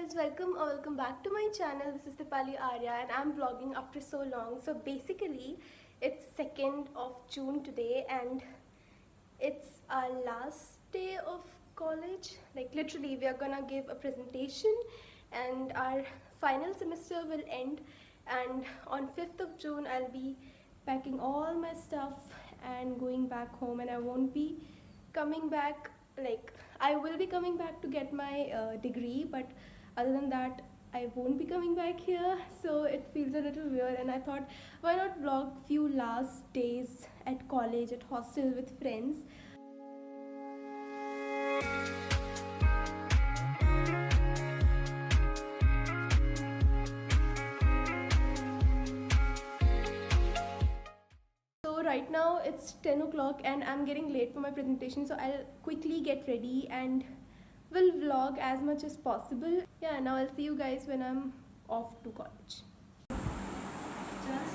guys, welcome back to my channel. This is Dipali Arya and I'm vlogging after so long. So basically it's 2nd of June today and it's our last day of college. Like literally we are gonna give a presentation and our final semester will end, and on 5th of June I'll be packing all my stuff and going back home, and I won't be coming back. Like I will be coming back to get my degree, but other than that I won't be coming back here, so it feels a little weird. And I thought, why not vlog few last days at college, at hostel with friends. So right now it's 10 o'clock and I'm getting late for my presentation, so I'll quickly get ready and will vlog as much as possible. Yeah, now I'll see you guys when I'm off to college.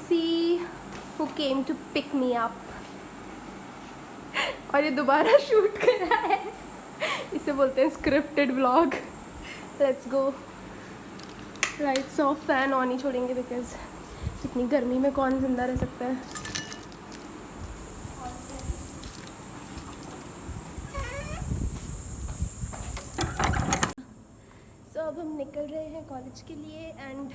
See who came to pick me up. और ये दोबारा shoot कर रहा है, इसे बोलते हैं scripted vlog. Let's go. Lights off, fan on ही छोड़ेंगे बिकॉज इतनी गर्मी में कौन जिंदा रह सकता है. अब हम निकल रहे हैं कॉलेज के लिए and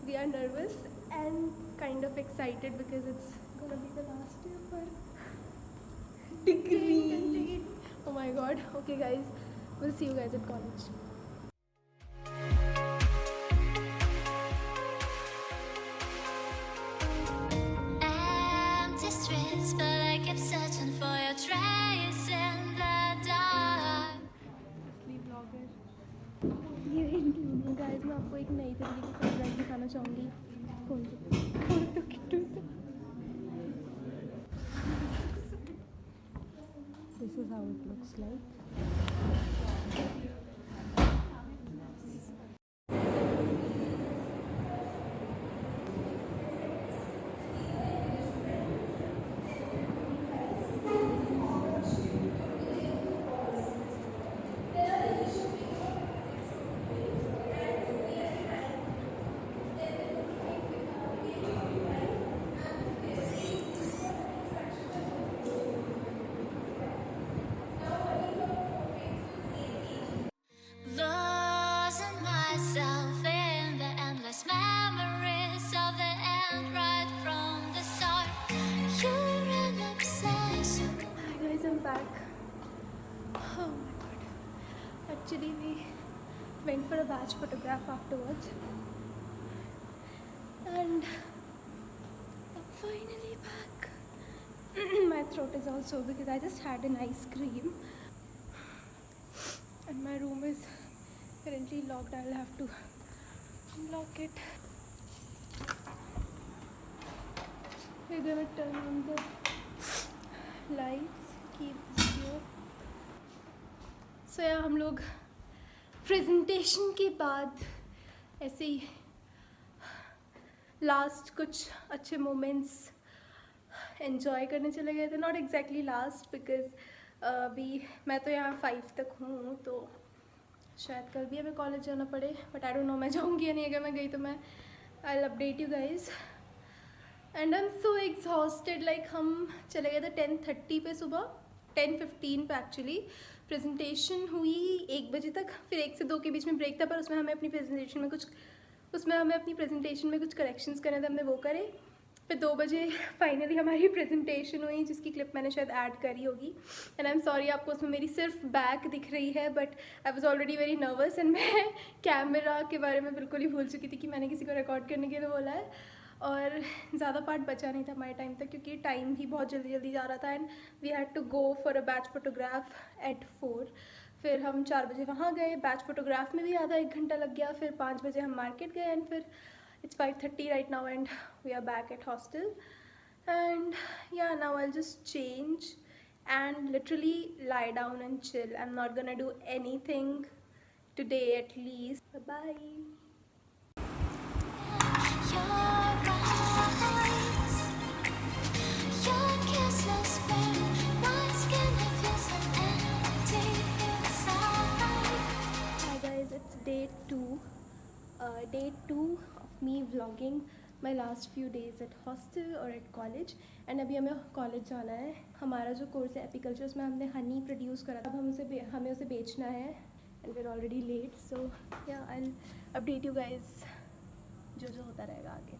we are nervous and kind of excited because it's gonna be the last year for degree. Oh my god. Okay guys, we'll see you guys at college. Empty streets, but I kept searching for your trace in the dark. असली blogger ये interview. Guys मैं आपको एक नई तरीके की content दिखाना चाहूँगी. खोल दो किट्टू से. This is how it looks like. Losing myself in the endless memories of the end right from the start. You're an obsession. Hi guys, I'm back. Oh my god. Actually we went for a batch photograph afterwards and I'm finally back. My throat is all sore because I just had an ice cream and my room is currently locked. I'll have to unlock it. We're gonna turn on the lights, keep this here. So yeah, हम लोग presentation के बाद ऐसे ही last कुछ अच्छे moments enjoy करने चले गए थे. नॉट एग्जैक्टली लास्ट बिकॉज अभी मैं तो यहाँ 5 तक हूँ, तो शायद कल भी हमें कॉलेज जाना पड़े, बट आई डोंट नो मैं जाऊँगी या नहीं. अगर मैं गई तो मैं आई will update you guys. And I am so exhausted. Like हम चले गए थे 10:30 पे सुबह, 10:15 पे एक्चुअली. प्रेजेंटेशन हुई 1 बजे तक, फिर 1 से 2 के बीच में ब्रेक था, पर उसमें हमें अपनी प्रेजेंटेशन में कुछ करेक्शंस करने थे, हमने वो करे. फिर 2 बजे फाइनली हमारी प्रेजेंटेशन हुई, जिसकी क्लिप मैंने शायद ऐड करी होगी. एंड आई एम सॉरी आपको उसमें मेरी सिर्फ बैक दिख रही है, but I was already very nervous and मैं कैमरा के बारे में बिल्कुल ही भूल चुकी थी कि मैंने किसी को रिकॉर्ड करने के लिए बोला है. और ज़्यादा पार्ट बचा नहीं था हमारे टाइम तक, क्योंकि टाइम भी बहुत जल्दी जल्दी जा रहा था and we had to go for a batch photograph at 4. फिर हम 4 बजे वहाँ गए. बैच फोटोग्राफ में भी आधा 1 घंटा लग गया. फिर 5 बजे हम मार्केट गए एंड फिर it's 5:30 right now and we are back at hostel. And yeah, now I'll just change and literally lie down and chill. I'm not gonna do anything today at least. Bye bye. Your eyes, your kisses burn my skin. I feel so empty inside. Hi guys, it's day two of me vlogging my last few days at hostel or at college. And अभी हमें college जाना है. हमारा जो course है apiculture, उसमें हमने Honey produce करा था. अब हमें उसे बेचना है and we are already late. So yeah I will update you guys जो होता रहेगा आगे.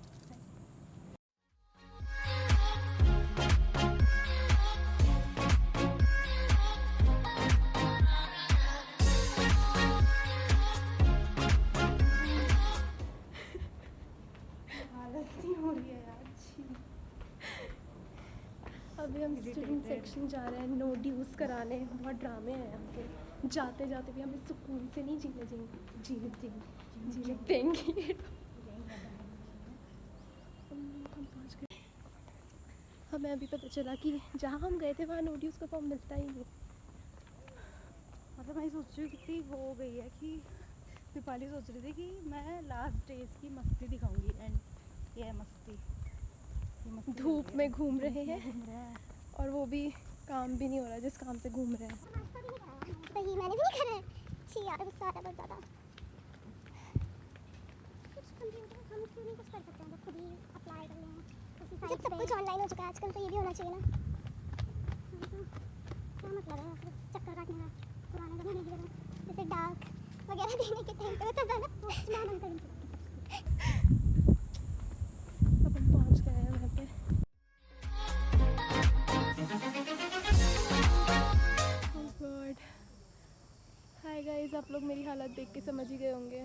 हो रही है यार. अभी हम स्टूडेंट सेक्शन जा रहे हैं नो ड्यूज़ कराने. बहुत ड्रामे हैं यहाँ पे. जाते जाते भी हमें सुकून से नहीं जीने देंगे. हम पहुँच गए. हमें अभी पता चला कि जहाँ हम गए थे वहाँ नो ड्यूज़ का फॉर्म मिलता ही नहीं. मतलब मैं सोच रही हूँ कितनी वो हो गई है कि दीपाली सोच रही थी कि मैं लास्ट डेज की मस्ती दिखाऊंगी. एंड ये है मस्ती. धूप में घूम रहे हैं और वो भी काम भी नहीं हो रहा जिस काम से घूम रहे हैं. सही मैंने भी नहीं करा है. छी यार गुस्सा आता है बहुत ज़्यादा. कुछ कंप्यूटर हम क्यों नहीं कुछ कर सकते हैं, तो खुद ही अप्लाई कर लें. जब सब कुछ ऑनलाइन हो चुका है आजकल, तो ये भी होना चाहिए ना. क्या मतलब है फिर चक्कर काटने का पुराने ज़माने की तरह, जैसे डाक वगैरह देने के टाइम पे होता था ना. Postman uncle. अब हम पहुँच गए हैं वहाँ पे. हाय गाइस, आप लोग मेरी हालत देख के समझ ही गए होंगे.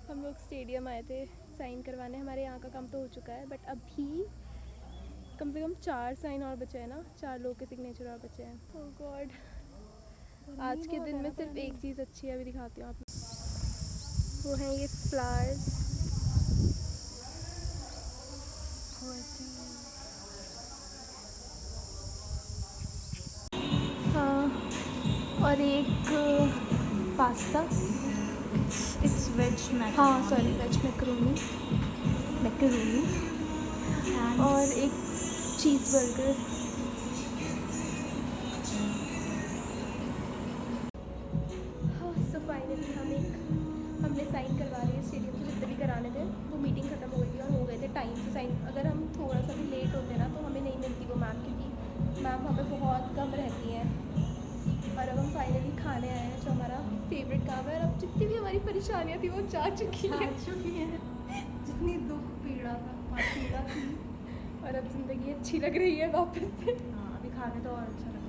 हम लोग स्टेडियम आए थे साइन करवाने. हमारे यहाँ का काम तो हो चुका है, बट अभी कम से कम 4 साइन और बचे हैं ना. 4 लोग के सिग्नेचर और बचे हैं. ओह गॉड. आज के दिन में सिर्फ एक चीज़ अच्छी है, अभी दिखाती हूँ आप. वो हैं ये फ्लावर्स. हाँ, और एक पास्ता. It's veg mac. हाँ सॉरी, वेज मैकरोनी. और एक चीज़ बर्गर. हाँ, सो फाइनली हमने साइन करवा लिए स्टेडियम से. जितने भी कराने थे वो मीटिंग ख़त्म हो गई थी और हो गए थे टाइम से साइन. अगर हम थोड़ा सा भी लेट होते ना तो हमें नहीं मिलती वो मैम, क्योंकि मैम वहाँ पे बहुत कम रहती हैं. और अब हम फाइनली खाने आए हैं जो हमारा फेवरेट काम है. और अब जितनी भी हमारी परेशानियाँ थी वो जा चुकी हैं. जितनी दुख पीड़ा थी और अब ज़िंदगी अच्छी लग रही है वापस से. हाँ, अभी खाने तो और अच्छा लगता है.